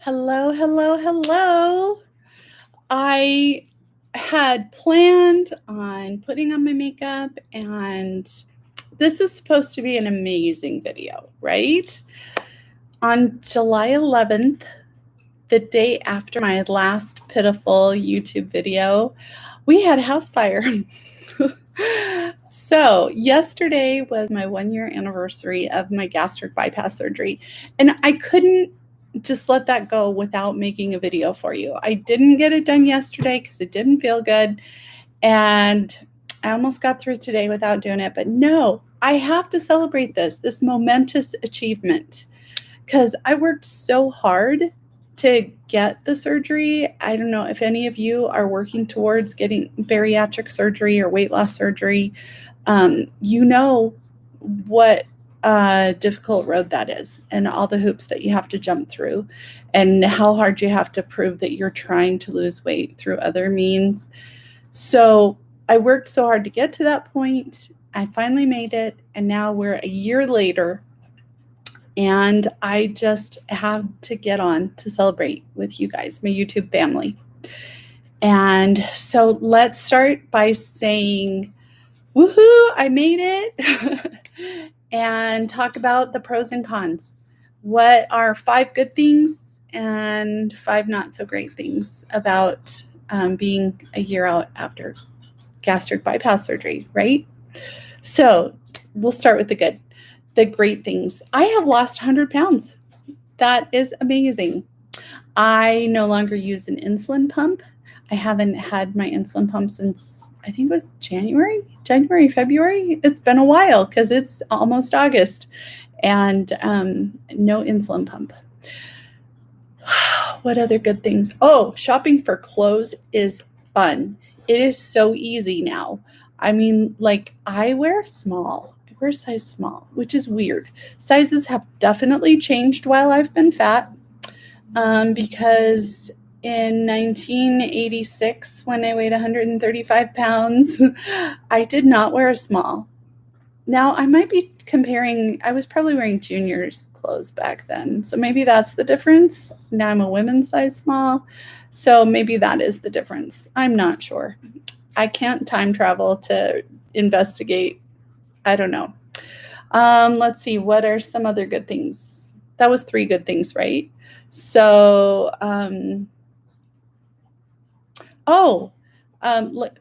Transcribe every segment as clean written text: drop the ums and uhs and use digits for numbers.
Hello, hello, hello. I had planned on putting on my makeup, and this is supposed to be an amazing video, right? On July 11th, the day after my last pitiful YouTube video, we had a house fire. So yesterday was my 1-year anniversary of my gastric bypass surgery, and I couldn't just let that go without making a video for you. I didn't get it done yesterday because it didn't feel good, and I almost got through today without doing it, but no, I have to celebrate this momentous achievement because I worked so hard to get the surgery. I don't know if any of you are working towards getting bariatric surgery or weight loss surgery. You know what a difficult road that is, and all the hoops that you have to jump through, and how hard you have to prove that you're trying to lose weight through other means. So I worked so hard to get to that point. I finally made it, and now we're a year later, and I just have to get on to celebrate with you guys, my YouTube family. And so let's start by saying, woohoo, I made it, and talk about the pros and cons. What are 5 good things and 5 not so great things about being a year out after gastric bypass surgery, right? So we'll start with the good. The great things. I have lost 100 pounds. That is amazing. I no longer use an insulin pump. I haven't had my insulin pump since, I think it was January, February. It's been a while because it's almost August, and no insulin pump. What other good things? Oh, shopping for clothes is fun. It is so easy now. I mean, like, I wear small. I wear size small, which is weird. Sizes have definitely changed while I've been fat, because in 1986, when I weighed 135 pounds, I did not wear a small. Now, I might be comparing, I was probably wearing junior's clothes back then. So maybe that's the difference. Now I'm a women's size small. So maybe that is the difference. I'm not sure. I can't time travel to investigate. I don't know. Let's see. What are some other good things? That was 3 good things, right? So,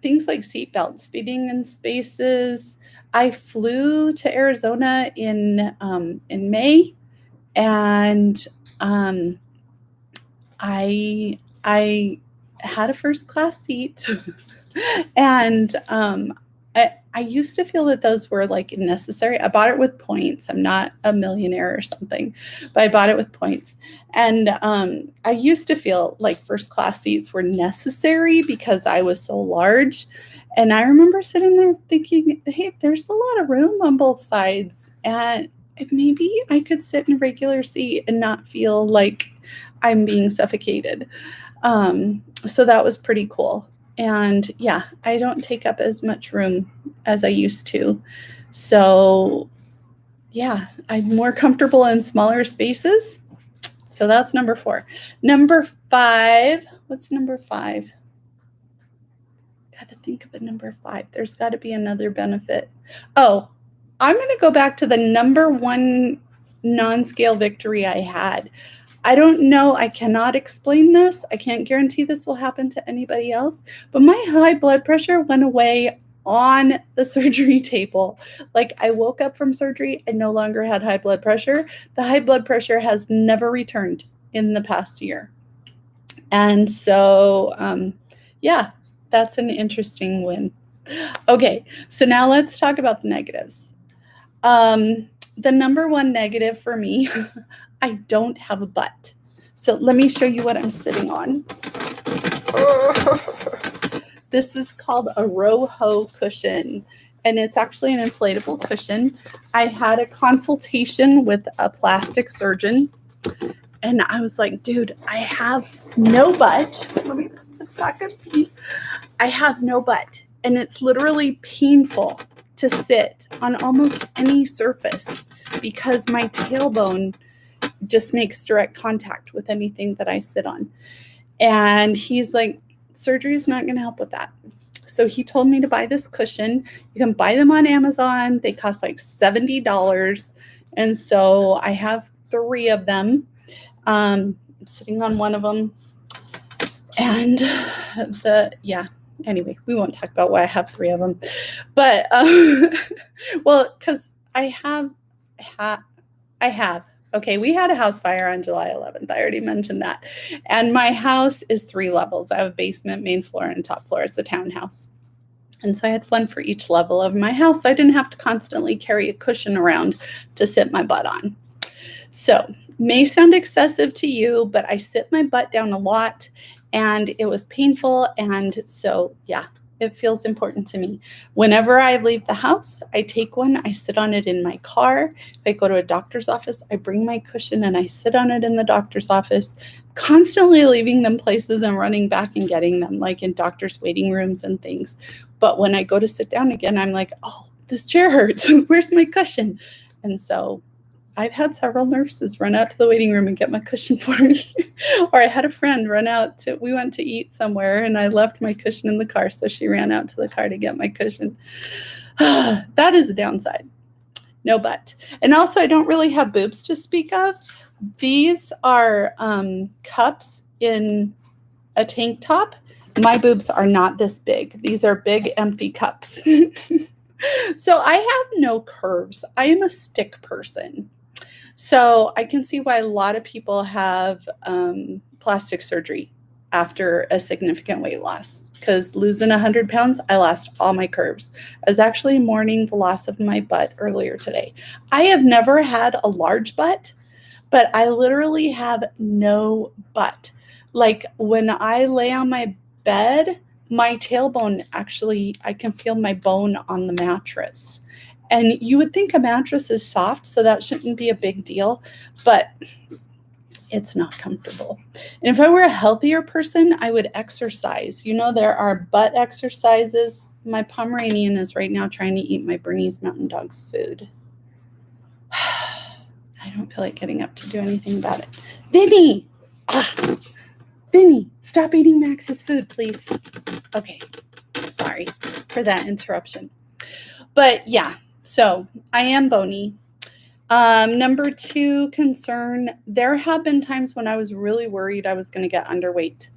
things like seatbelts, fitting in spaces. I flew to Arizona in May, and I had a first class seat, and I used to feel that those were like necessary. I bought it with points. I'm not a millionaire or something, but I bought it with points. And I used to feel like first class seats were necessary because I was so large. And I remember sitting there thinking, hey, there's a lot of room on both sides, and maybe I could sit in a regular seat and not feel like I'm being suffocated. So that was pretty cool. And yeah, I don't take up as much room as I used to. So yeah, I'm more comfortable in smaller spaces. So that's number 4. Number 5, what's number 5? Got to think of a number 5. There's got to be another benefit. Oh, I'm going to go back to the number 1 non-scale victory I had. I don't know. I cannot explain this. I can't guarantee this will happen to anybody else, but my high blood pressure went away on the surgery table. Like, I woke up from surgery and no longer had high blood pressure. The high blood pressure has never returned in the past year. And so, yeah, that's an interesting win. Okay, so now let's talk about the negatives. The number 1 negative for me, I don't have a butt. So let me show you what I'm sitting on. This is called a Roho cushion, and it's actually an inflatable cushion. I had a consultation with a plastic surgeon, and I was like, dude, I have no butt. Let me put this back up. I have no butt, and it's literally painful to sit on almost any surface because my tailbone just makes direct contact with anything that I sit on. And he's like, surgery is not going to help with that. So he told me to buy this cushion. You can buy them on Amazon. They cost like $70. And so I have 3 of them. I'm sitting on one of them. And anyway, we won't talk about why I have 3 of them. But, well, because I have, okay, we had a house fire on July 11th. I already mentioned that. And my house is 3 levels. I have a basement, main floor, and top floor. It's a townhouse. And so I had one for each level of my house. So I didn't have to constantly carry a cushion around to sit my butt on. So may sound excessive to you, but I sit my butt down a lot and it was painful. And so, yeah, it feels important to me. Whenever I leave the house, I take one, I sit on it in my car. If I go to a doctor's office, I bring my cushion and I sit on it in the doctor's office, constantly leaving them places and running back and getting them, like in doctor's waiting rooms and things. But when I go to sit down again, I'm like, oh, this chair hurts. Where's my cushion? And so I've had several nurses run out to the waiting room and get my cushion for me. Or I had a friend run out we went to eat somewhere and I left my cushion in the car. So she ran out to the car to get my cushion. That is a downside. No but. And also I don't really have boobs to speak of. These are cups in a tank top. My boobs are not this big. These are big empty cups. So I have no curves. I am a stick person. So I can see why a lot of people have plastic surgery after a significant weight loss, because losing 100 pounds, I lost all my curves. I was actually mourning the loss of my butt earlier today. I have never had a large butt, but I literally have no butt. Like when I lay on my bed, my tailbone actually, I can feel my bone on the mattress. And you would think a mattress is soft, so that shouldn't be a big deal, but it's not comfortable. And if I were a healthier person, I would exercise. You know, there are butt exercises. My Pomeranian is right now trying to eat my Bernese Mountain Dog's food. I don't feel like getting up to do anything about it. Vinny! Vinny, stop eating Max's food, please. Okay, sorry for that interruption. But yeah, so I am bony. Number 2 concern, there have been times when I was really worried I was going to get underweight.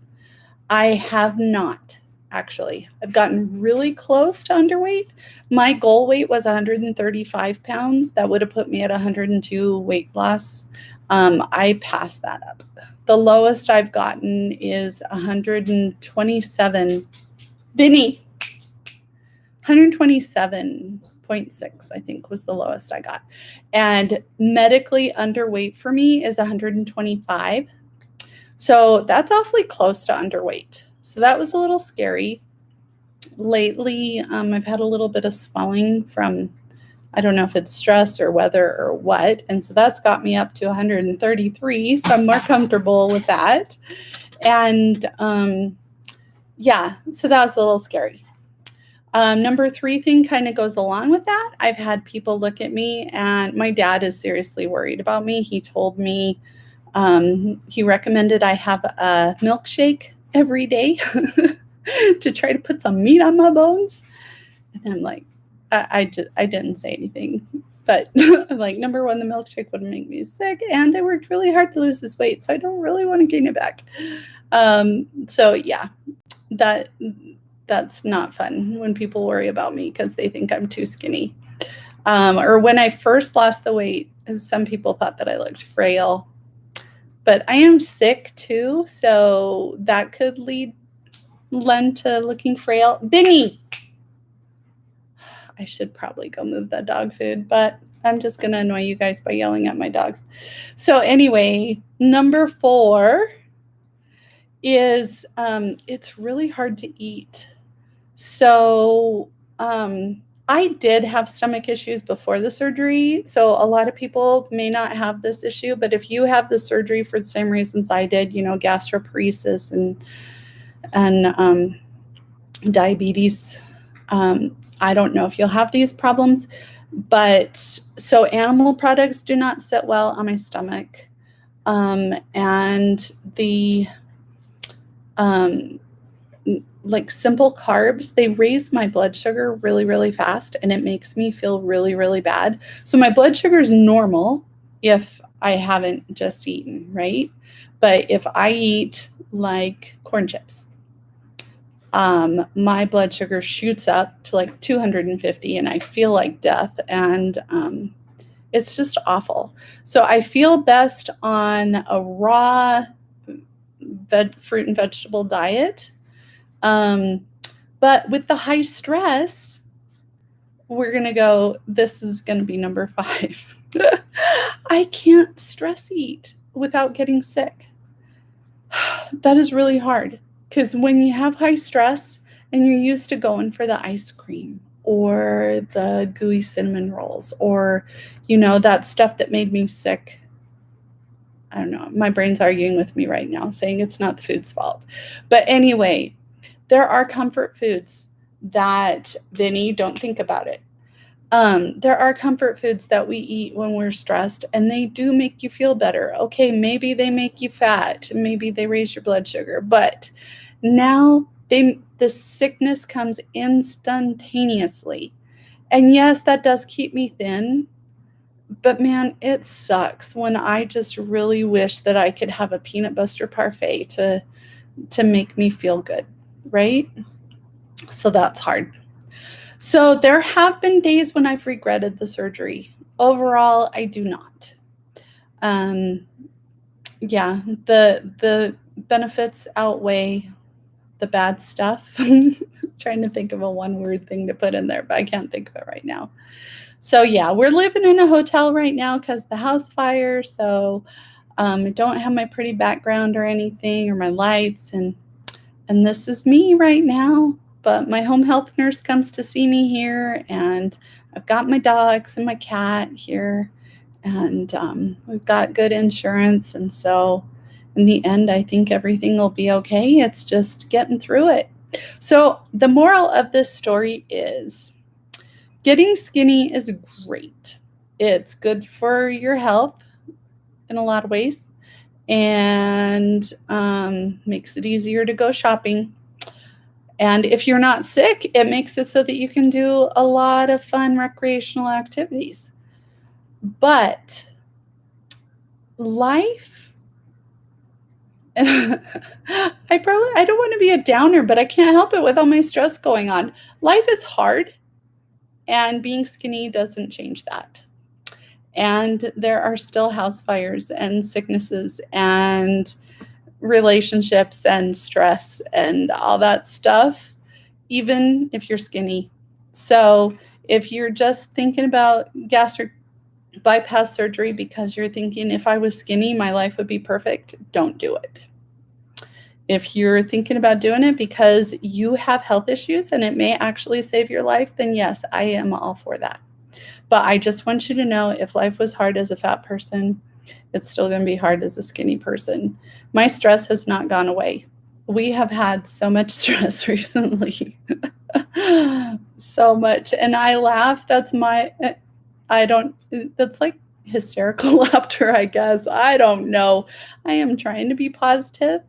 I have not, actually. I've gotten really close to underweight. My goal weight was 135 pounds. That would have put me at 102 weight loss. I passed that up. The lowest I've gotten is 127. Vinny, 127.6, I think, was the lowest I got. And medically underweight for me is 125. So that's awfully close to underweight. So that was a little scary. Lately, I've had a little bit of swelling from, I don't know if it's stress or weather or what. And so that's got me up to 133. So I'm more comfortable with that. And yeah, so that was a little scary. Number 3 thing kind of goes along with that. I've had people look at me, and my dad is seriously worried about me. He told me, he recommended I have a milkshake every day to try to put some meat on my bones. And I'm like, I didn't say anything, but I'm like, number 1, the milkshake would make me sick, and I worked really hard to lose this weight, so I don't really want to gain it back. So yeah, that's not fun when people worry about me because they think I'm too skinny. Or when I first lost the weight, some people thought that I looked frail, but I am sick too, so that could lend to looking frail. Vinny! I should probably go move that dog food, but I'm just going to annoy you guys by yelling at my dogs. So anyway, number 4 is it's really hard to eat. So I did have stomach issues before the surgery. So a lot of people may not have this issue, but if you have the surgery for the same reasons I did, you know, gastroparesis and diabetes, I don't know if you'll have these problems, but so animal products do not sit well on my stomach. And the like simple carbs, they raise my blood sugar really, really fast, and it makes me feel really, really bad. So my blood sugar is normal if I haven't just eaten, right? But if I eat like corn chips, my blood sugar shoots up to like 250 and I feel like death. And it's just awful. So I feel best on a raw fruit and vegetable diet. But with the high stress, we're going to go, this is going to be number 5. I can't stress eat without getting sick. That is really hard, because when you have high stress and you're used to going for the ice cream or the gooey cinnamon rolls or, that stuff that made me sick. I don't know. My brain's arguing with me right now, saying it's not the food's fault. But anyway, there are comfort foods that, Vinny, don't think about it. There are comfort foods that we eat when we're stressed, and they do make you feel better. Okay, maybe they make you fat, maybe they raise your blood sugar, but now the sickness comes instantaneously. And yes, that does keep me thin, but man, it sucks when I just really wish that I could have a peanut butter parfait to make me feel good, right? So that's hard. So there have been days when I've regretted the surgery. Overall, I do not. Yeah, the benefits outweigh the bad stuff. Trying to think of a one-word thing to put in there, but I can't think of it right now. So yeah, we're living in a hotel right now because the house fire. So I don't have my pretty background or anything or my lights, and this is me right now. But my home health nurse comes to see me here, and I've got my dogs and my cat here, and we've got good insurance. And so in the end, I think everything will be okay. It's just getting through it. So the moral of this story is getting skinny is great. It's good for your health in a lot of ways, and makes it easier to go shopping. And if you're not sick, it makes it so that you can do a lot of fun recreational activities. But life, I don't want to be a downer, but I can't help it with all my stress going on. Life is hard, and being skinny doesn't change that. And there are still house fires and sicknesses and relationships and stress and all that stuff, even if you're skinny. So if you're just thinking about gastric bypass surgery because you're thinking, if I was skinny, my life would be perfect, don't do it. If you're thinking about doing it because you have health issues and it may actually save your life, then yes, I am all for that. But I just want you to know, if life was hard as a fat person, it's still going to be hard as a skinny person. My stress has not gone away. We have had so much stress recently. So much. And I laugh. That's like hysterical laughter, I guess. I don't know. I am trying to be positive,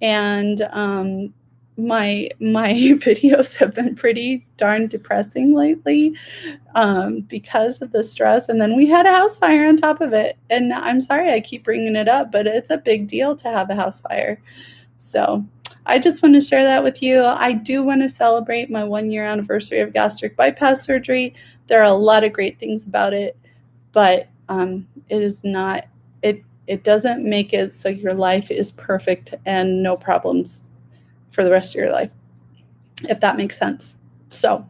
and my videos have been pretty darn depressing lately because of the stress. And then we had a house fire on top of it. And I'm sorry I keep bringing it up, but it's a big deal to have a house fire. So I just want to share that with you. I do want to celebrate my 1-year anniversary of gastric bypass surgery. There are a lot of great things about it, but it doesn't make it so your life is perfect and no problems for the rest of your life, if that makes sense. So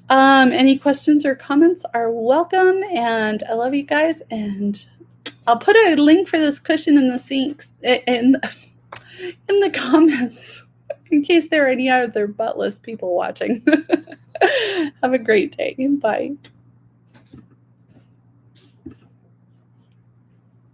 any questions or comments are welcome, and I love you guys. And I'll put a link for this cushion in the sinks in the comments in case there are any other buttless people watching. Have a great day. Bye.